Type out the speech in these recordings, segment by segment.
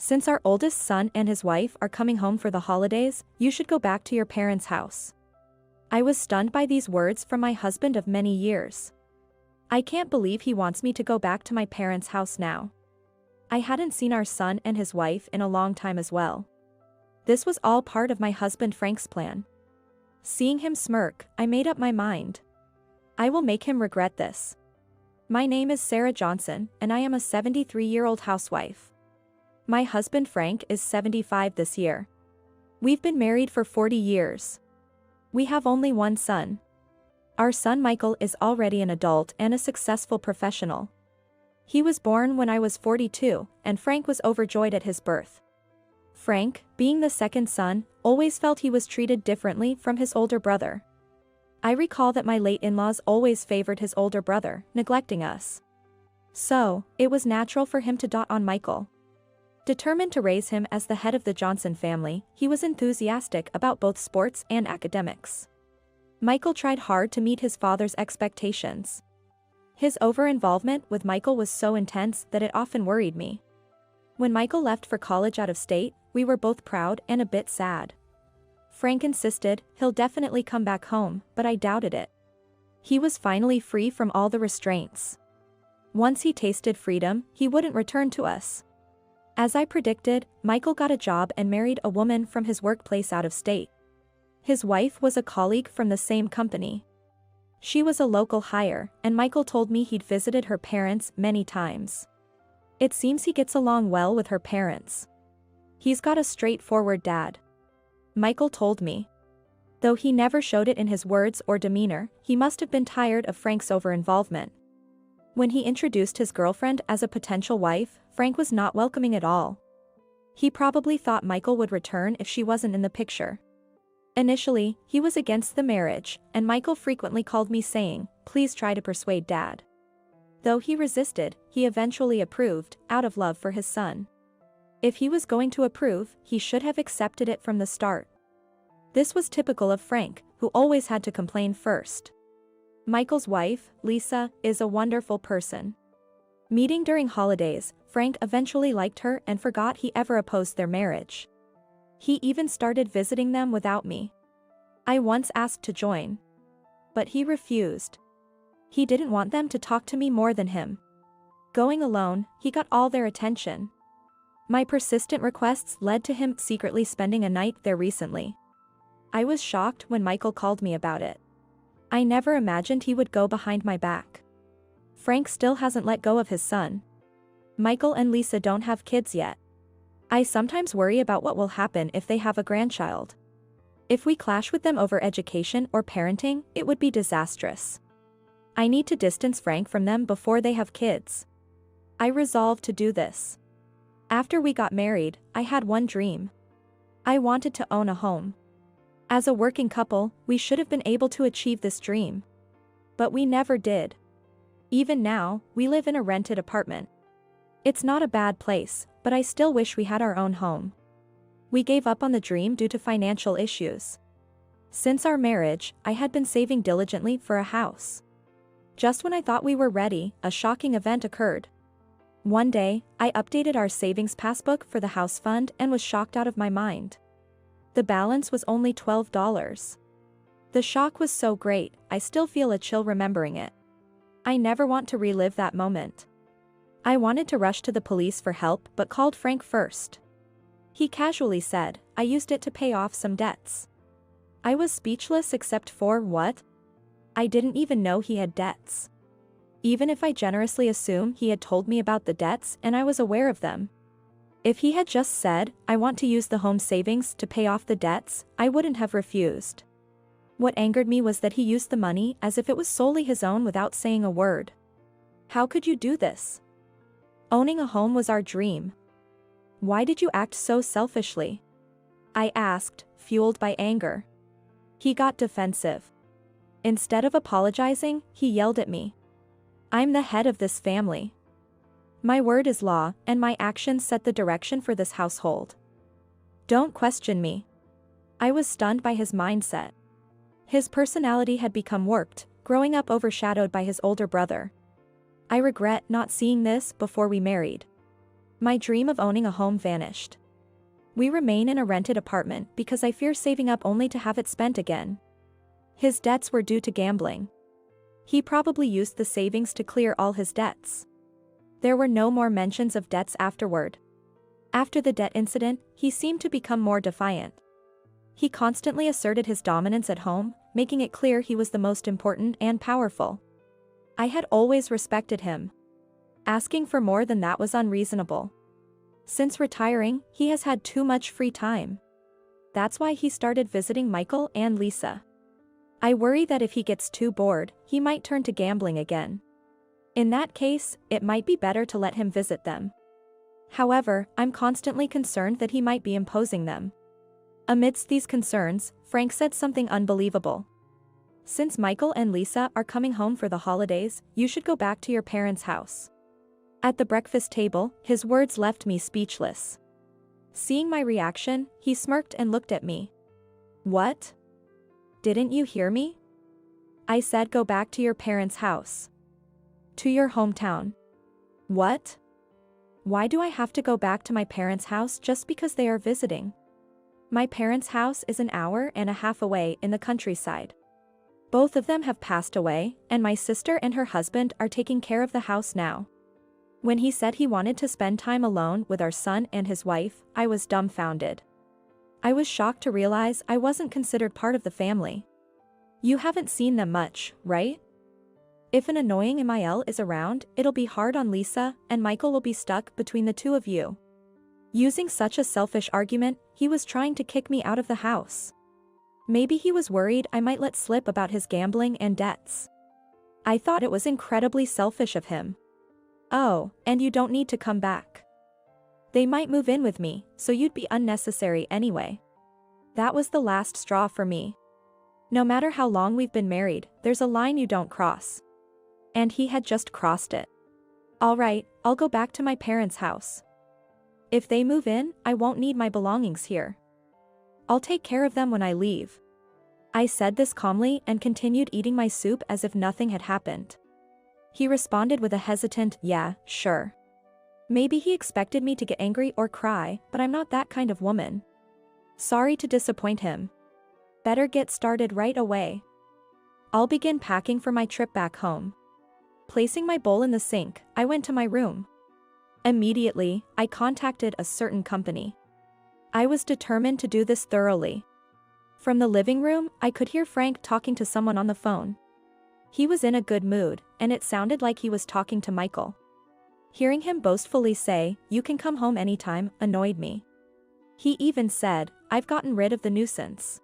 Since our oldest son and his wife are coming home for the holidays, you should go back to your parents' house. I was stunned by these words from my husband of many years. I can't believe he wants me to go back to my parents' house now. I hadn't seen our son and his wife in a long time as well. This was all part of my husband Frank's plan. Seeing him smirk, I made up my mind. I will make him regret this. My name is Sarah Johnson, and I am a 73-year-old housewife. My husband Frank is 75 this year. We've been married for 40 years. We have only one son. Our son Michael is already an adult and a successful professional. He was born when I was 42, and Frank was overjoyed at his birth. Frank, being the second son, always felt he was treated differently from his older brother. I recall that my late in-laws always favored his older brother, neglecting us. So, it was natural for him to dot on Michael. Determined to raise him as the head of the Johnson family, he was enthusiastic about both sports and academics. Michael tried hard to meet his father's expectations. His over-involvement with Michael was so intense that it often worried me. When Michael left for college out of state, we were both proud and a bit sad. Frank insisted he'll definitely come back home, but I doubted it. He was finally free from all the restraints. Once he tasted freedom, he wouldn't return to us. As I predicted, Michael got a job and married a woman from his workplace out of state. His wife was a colleague from the same company. She was a local hire, and Michael told me he'd visited her parents many times. It seems he gets along well with her parents. He's got a straightforward dad. Michael told me. Though he never showed it in his words or demeanor, he must have been tired of Frank's over-involvement. When he introduced his girlfriend as a potential wife, Frank was not welcoming at all. He probably thought Michael would return if she wasn't in the picture. Initially, he was against the marriage, and Michael frequently called me saying, "Please try to persuade Dad." Though he resisted, he eventually approved, out of love for his son. If he was going to approve, he should have accepted it from the start. This was typical of Frank, who always had to complain first. Michael's wife, Lisa, is a wonderful person. Meeting during holidays, Frank eventually liked her and forgot he ever opposed their marriage. He even started visiting them without me. I once asked to join. But he refused. He didn't want them to talk to me more than him. Going alone, he got all their attention. My persistent requests led to him secretly spending a night there recently. I was shocked when Michael called me about it. I never imagined he would go behind my back. Frank still hasn't let go of his son. Michael and Lisa don't have kids yet. I sometimes worry about what will happen if they have a grandchild. If we clash with them over education or parenting, it would be disastrous. I need to distance Frank from them before they have kids. I resolved to do this. After we got married, I had one dream. I wanted to own a home. As a working couple, we should have been able to achieve this dream. But we never did. Even now, we live in a rented apartment. It's not a bad place, but I still wish we had our own home. We gave up on the dream due to financial issues. Since our marriage, I had been saving diligently for a house. Just when I thought we were ready, a shocking event occurred. One day, I updated our savings passbook for the house fund and was shocked out of my mind. The balance was only $12. The shock was so great, I still feel a chill remembering it. I never want to relive that moment. I wanted to rush to the police for help but called Frank first. He casually said, "I used it to pay off some debts." I was speechless except for what? I didn't even know he had debts. Even if I generously assume he had told me about the debts and I was aware of them. If he had just said, "I want to use the home savings to pay off the debts," I wouldn't have refused. What angered me was that he used the money as if it was solely his own without saying a word. How could you do this? Owning a home was our dream. Why did you act so selfishly? I asked, fueled by anger. He got defensive. Instead of apologizing, he yelled at me. I'm the head of this family. My word is law, and my actions set the direction for this household. Don't question me. I was stunned by his mindset. His personality had become warped, growing up overshadowed by his older brother. I regret not seeing this before we married. My dream of owning a home vanished. We remain in a rented apartment because I fear saving up only to have it spent again. His debts were due to gambling. He probably used the savings to clear all his debts. There were no more mentions of debts afterward. After the debt incident, he seemed to become more defiant. He constantly asserted his dominance at home, making it clear he was the most important and powerful. I had always respected him. Asking for more than that was unreasonable. Since retiring, he has had too much free time. That's why he started visiting Michael and Lisa. I worry that if he gets too bored, he might turn to gambling again. In that case, it might be better to let him visit them. However, I'm constantly concerned that he might be imposing them. Amidst these concerns, Frank said something unbelievable. Since Michael and Lisa are coming home for the holidays, you should go back to your parents' house. At the breakfast table, his words left me speechless. Seeing my reaction, he smirked and looked at me. What? Didn't you hear me? I said go back to your parents' house. To your hometown. What? Why do I have to go back to my parents' house just because they are visiting? My parents' house is an hour and a half away in the countryside. Both of them have passed away, and my sister and her husband are taking care of the house now. When he said he wanted to spend time alone with our son and his wife, I was dumbfounded. I was shocked to realize I wasn't considered part of the family. You haven't seen them much, right? If an annoying MIL is around, it'll be hard on Lisa, and Michael will be stuck between the two of you. Using such a selfish argument, he was trying to kick me out of the house. Maybe he was worried I might let slip about his gambling and debts. I thought it was incredibly selfish of him. Oh, and you don't need to come back. They might move in with me, so you'd be unnecessary anyway. That was the last straw for me. No matter how long we've been married, there's a line you don't cross. And he had just crossed it. All right, I'll go back to my parents' house. If they move in, I won't need my belongings here. I'll take care of them when I leave. I said this calmly and continued eating my soup as if nothing had happened. He responded with a hesitant, yeah, sure. Maybe he expected me to get angry or cry, but I'm not that kind of woman. Sorry to disappoint him. Better get started right away. I'll begin packing for my trip back home. Placing my bowl in the sink, I went to my room. Immediately, I contacted a certain company. I was determined to do this thoroughly. From the living room, I could hear Frank talking to someone on the phone. He was in a good mood, and it sounded like he was talking to Michael. Hearing him boastfully say, "You can come home anytime," annoyed me. He even said, "I've gotten rid of the nuisance."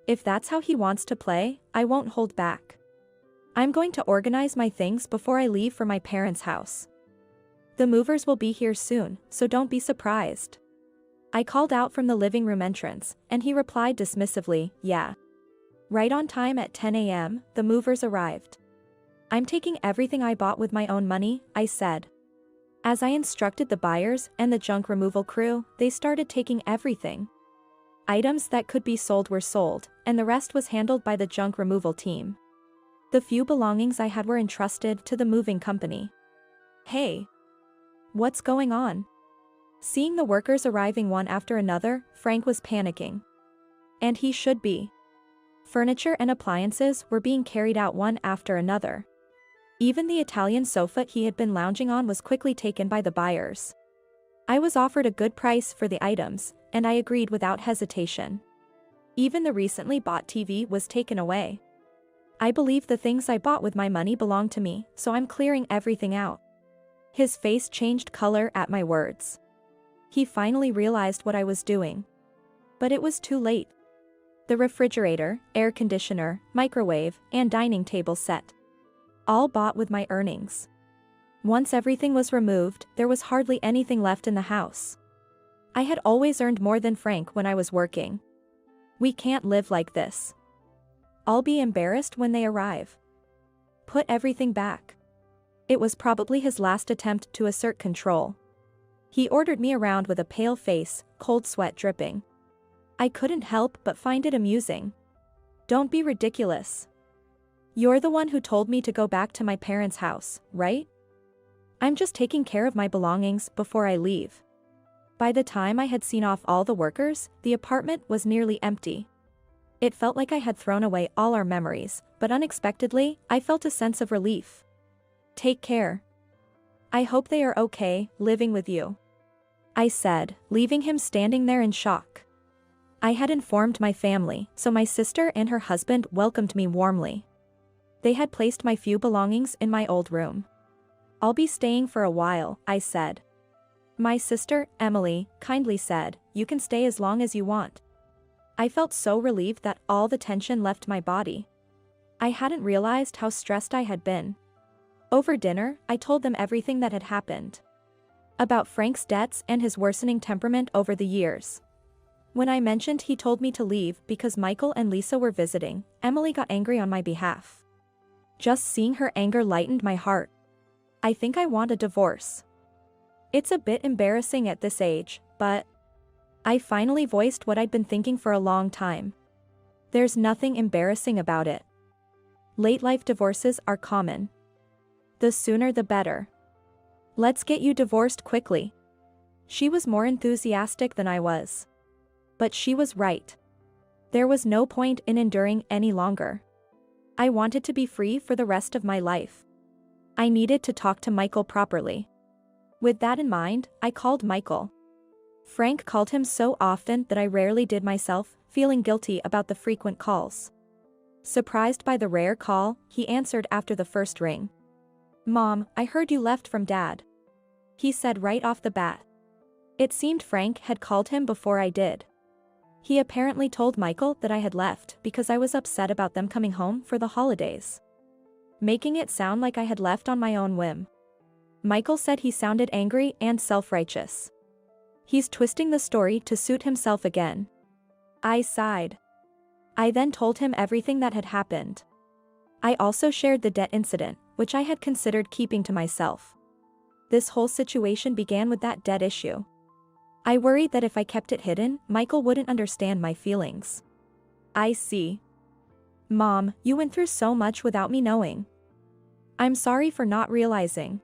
If that's how he wants to play, I won't hold back. I'm going to organize my things before I leave for my parents' house. The movers will be here soon, so don't be surprised. I called out from the living room entrance, and he replied dismissively, "Yeah." Right on time at 10 a.m., the movers arrived. "I'm taking everything I bought with my own money," I said. As I instructed the buyers and the junk removal crew, they started taking everything. Items that could be sold were sold, and the rest was handled by the junk removal team. The few belongings I had were entrusted to the moving company. Hey! What's going on? Seeing the workers arriving one after another, Frank was panicking. And he should be. Furniture and appliances were being carried out one after another. Even the Italian sofa he had been lounging on was quickly taken by the buyers. I was offered a good price for the items, and I agreed without hesitation. Even the recently bought TV was taken away. I believe the things I bought with my money belong to me, so I'm clearing everything out. His face changed color at my words. He finally realized what I was doing. But it was too late. The refrigerator, air conditioner, microwave, and dining table set. All bought with my earnings. Once everything was removed, there was hardly anything left in the house. I had always earned more than Frank when I was working. We can't live like this. I'll be embarrassed when they arrive. Put everything back. It was probably his last attempt to assert control. He ordered me around with a pale face, cold sweat dripping. I couldn't help but find it amusing. Don't be ridiculous. You're the one who told me to go back to my parents' house, right? I'm just taking care of my belongings before I leave. By the time I had seen off all the workers, the apartment was nearly empty. It felt like I had thrown away all our memories, but unexpectedly, I felt a sense of relief. Take care. I hope they are okay, living with you, I said, leaving him standing there in shock. I had informed my family, so my sister and her husband welcomed me warmly. They had placed my few belongings in my old room. I'll be staying for a while, I said. My sister, Emily, kindly said, you can stay as long as you want. I felt so relieved that all the tension left my body. I hadn't realized how stressed I had been. Over dinner, I told them everything that had happened. About Frank's debts and his worsening temperament over the years. When I mentioned he told me to leave because Michael and Lisa were visiting, Emily got angry on my behalf. Just seeing her anger lightened my heart. I think I want a divorce. It's a bit embarrassing at this age, but I finally voiced what I'd been thinking for a long time. There's nothing embarrassing about it. Late-life divorces are common. The sooner the better. Let's get you divorced quickly. She was more enthusiastic than I was. But she was right. There was no point in enduring any longer. I wanted to be free for the rest of my life. I needed to talk to Michael properly. With that in mind, I called Michael. Frank called him so often that I rarely did myself, feeling guilty about the frequent calls. Surprised by the rare call, he answered after the first ring. Mom, I heard you left from Dad. He said right off the bat. It seemed Frank had called him before I did. He apparently told Michael that I had left because I was upset about them coming home for the holidays, making it sound like I had left on my own whim. Michael said he sounded angry and self-righteous. He's twisting the story to suit himself again. I sighed. I then told him everything that had happened. I also shared the debt incident, which I had considered keeping to myself. This whole situation began with that debt issue. I worried that if I kept it hidden, Michael wouldn't understand my feelings. I see. Mom, you went through so much without me knowing. I'm sorry for not realizing.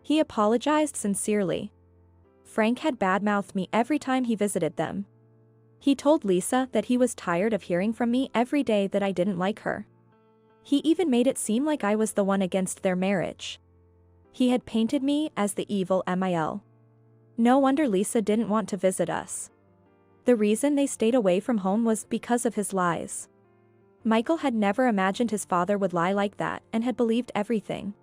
He apologized sincerely. Frank had badmouthed me every time he visited them. He told Lisa that he was tired of hearing from me every day that I didn't like her. He even made it seem like I was the one against their marriage. He had painted me as the evil Mil. No wonder Lisa didn't want to visit us. The reason they stayed away from home was because of his lies. Michael had never imagined his father would lie like that and had believed everything.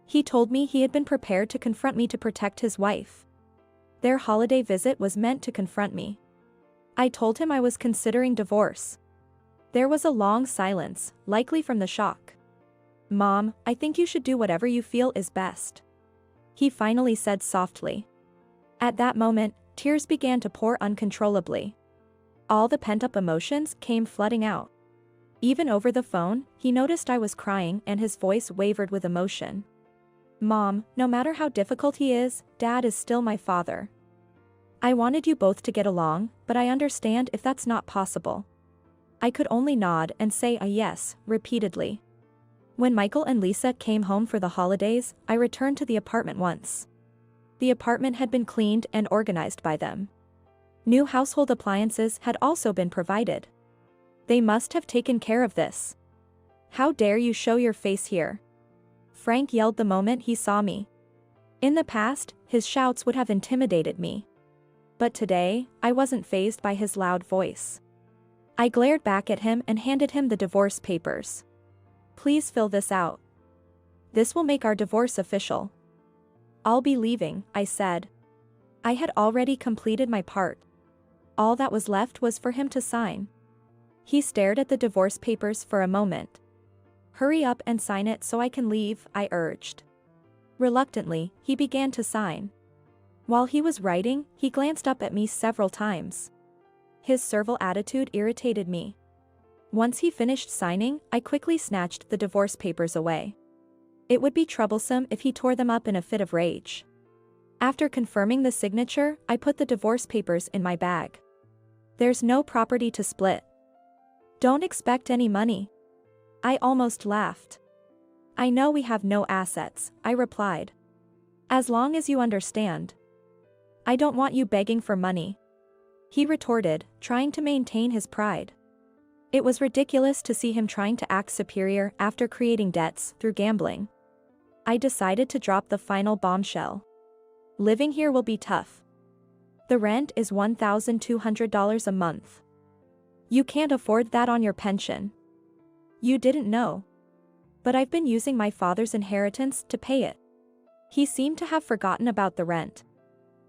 He told me he had been prepared to confront me to protect his wife. Their holiday visit was meant to confront me. I told him I was considering divorce. There was a long silence, likely from the shock. Mom, I think you should do whatever you feel is best, he finally said softly. At that moment, tears began to pour uncontrollably. All the pent-up emotions came flooding out. Even over the phone, he noticed I was crying and his voice wavered with emotion. Mom, no matter how difficult he is, Dad is still my father. I wanted you both to get along, but I understand if that's not possible. I could only nod and say a yes, repeatedly. When Michael and Lisa came home for the holidays, I returned to the apartment once. The apartment had been cleaned and organized by them. New household appliances had also been provided. They must have taken care of this. How dare you show your face here? Frank yelled the moment he saw me. In the past, his shouts would have intimidated me. But today, I wasn't fazed by his loud voice. I glared back at him and handed him the divorce papers. Please fill this out. This will make our divorce official. I'll be leaving, I said. I had already completed my part. All that was left was for him to sign. He stared at the divorce papers for a moment. Hurry up and sign it so I can leave, I urged. Reluctantly, he began to sign. While he was writing, he glanced up at me several times. His servile attitude irritated me. Once he finished signing, I quickly snatched the divorce papers away. It would be troublesome if he tore them up in a fit of rage. After confirming the signature, I put the divorce papers in my bag. There's no property to split. Don't expect any money. I almost laughed. I know we have no assets, I replied. As long as you understand. I don't want you begging for money. He retorted, trying to maintain his pride. It was ridiculous to see him trying to act superior after creating debts through gambling. I decided to drop the final bombshell. Living here will be tough. The rent is $1,200 a month. You can't afford that on your pension. You didn't know. But I've been using my father's inheritance to pay it. He seemed to have forgotten about the rent.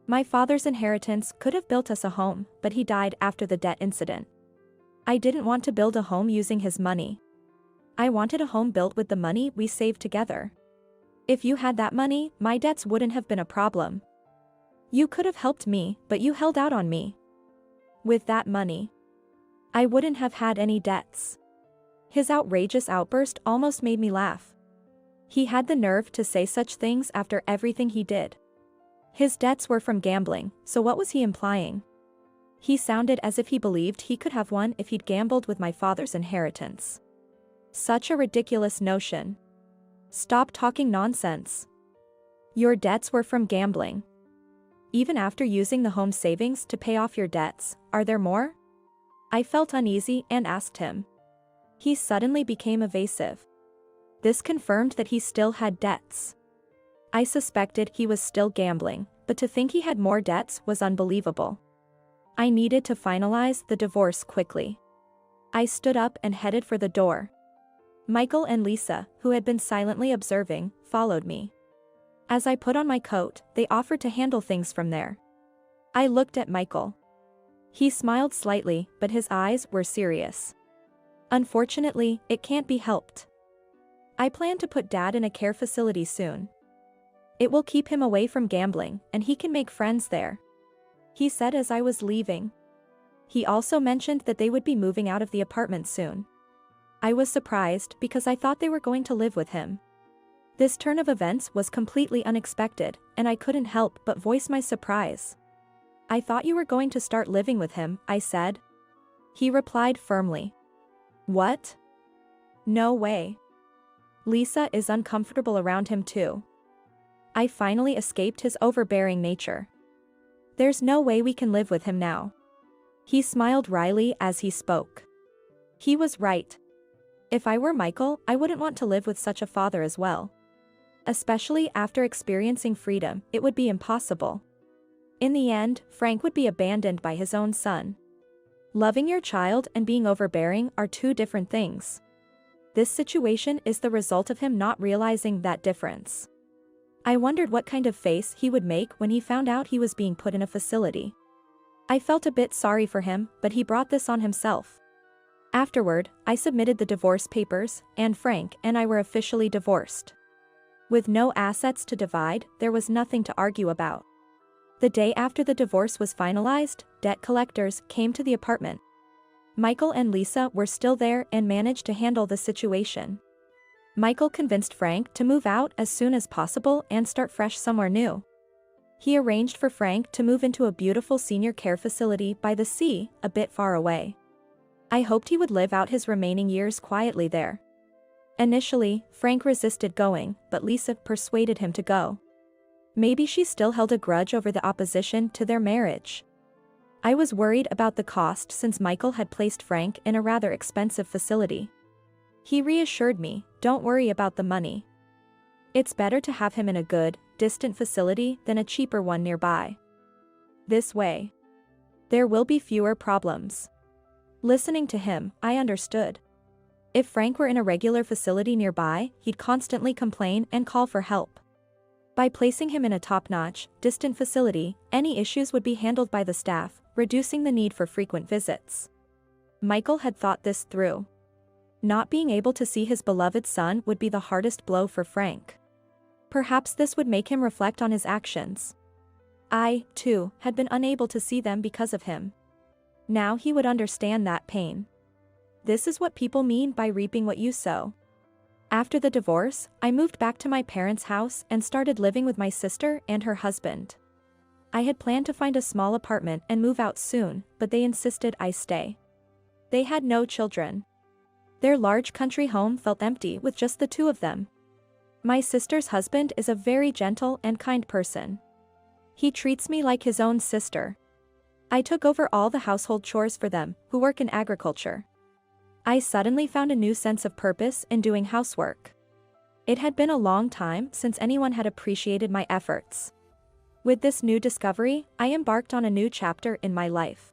My father's inheritance could have built us a home, but he died after the debt incident. I didn't want to build a home using his money. I wanted a home built with the money we saved together. If you had that money, my debts wouldn't have been a problem. You could have helped me, but you held out on me. With that money, I wouldn't have had any debts. His outrageous outburst almost made me laugh. He had the nerve to say such things after everything he did. His debts were from gambling, so what was he implying? He sounded as if he believed he could have won if he'd gambled with my father's inheritance. Such a ridiculous notion. Stop talking nonsense. Your debts were from gambling. Even after using the home savings to pay off your debts, are there more? I felt uneasy and asked him. He suddenly became evasive. This confirmed that he still had debts. I suspected he was still gambling, but to think he had more debts was unbelievable. I needed to finalize the divorce quickly. I stood up and headed for the door. Michael and Lisa, who had been silently observing, followed me. As I put on my coat, they offered to handle things from there. I looked at Michael. He smiled slightly, but his eyes were serious. Unfortunately, it can't be helped. I plan to put Dad in a care facility soon. It will keep him away from gambling, and he can make friends there, he said as I was leaving. He also mentioned that they would be moving out of the apartment soon. I was surprised because I thought they were going to live with him. This turn of events was completely unexpected, and I couldn't help but voice my surprise. I thought you were going to start living with him, I said. He replied firmly. What? No way. Lisa is uncomfortable around him too. I finally escaped his overbearing nature. There's no way we can live with him now. He smiled wryly as he spoke. He was right. If I were Michael, I wouldn't want to live with such a father as well. Especially after experiencing freedom, it would be impossible. In the end, Frank would be abandoned by his own son. Loving your child and being overbearing are two different things. This situation is the result of him not realizing that difference. I wondered what kind of face he would make when he found out he was being put in a facility. I felt a bit sorry for him, but he brought this on himself. Afterward, I submitted the divorce papers, and Frank and I were officially divorced. With no assets to divide, there was nothing to argue about. The day after the divorce was finalized, debt collectors came to the apartment. Michael and Lisa were still there and managed to handle the situation. Michael convinced Frank to move out as soon as possible and start fresh somewhere new. He arranged for Frank to move into a beautiful senior care facility by the sea, a bit far away. I hoped he would live out his remaining years quietly there. Initially, Frank resisted going, but Lisa persuaded him to go. Maybe she still held a grudge over the opposition to their marriage. I was worried about the cost since Michael had placed Frank in a rather expensive facility. He reassured me, don't worry about the money. It's better to have him in a good, distant facility than a cheaper one nearby. This way, there will be fewer problems. Listening to him, I understood. If Frank were in a regular facility nearby, he'd constantly complain and call for help. By placing him in a top-notch, distant facility, any issues would be handled by the staff, reducing the need for frequent visits. Michael had thought this through. Not being able to see his beloved son would be the hardest blow for Frank. Perhaps this would make him reflect on his actions. I, too, had been unable to see them because of him. Now he would understand that pain. This is what people mean by reaping what you sow. After the divorce, I moved back to my parents' house and started living with my sister and her husband. I had planned to find a small apartment and move out soon, but they insisted I stay. They had no children. Their large country home felt empty with just the two of them. My sister's husband is a very gentle and kind person. He treats me like his own sister. I took over all the household chores for them, who work in agriculture. I suddenly found a new sense of purpose in doing housework. It had been a long time since anyone had appreciated my efforts. With this new discovery, I embarked on a new chapter in my life.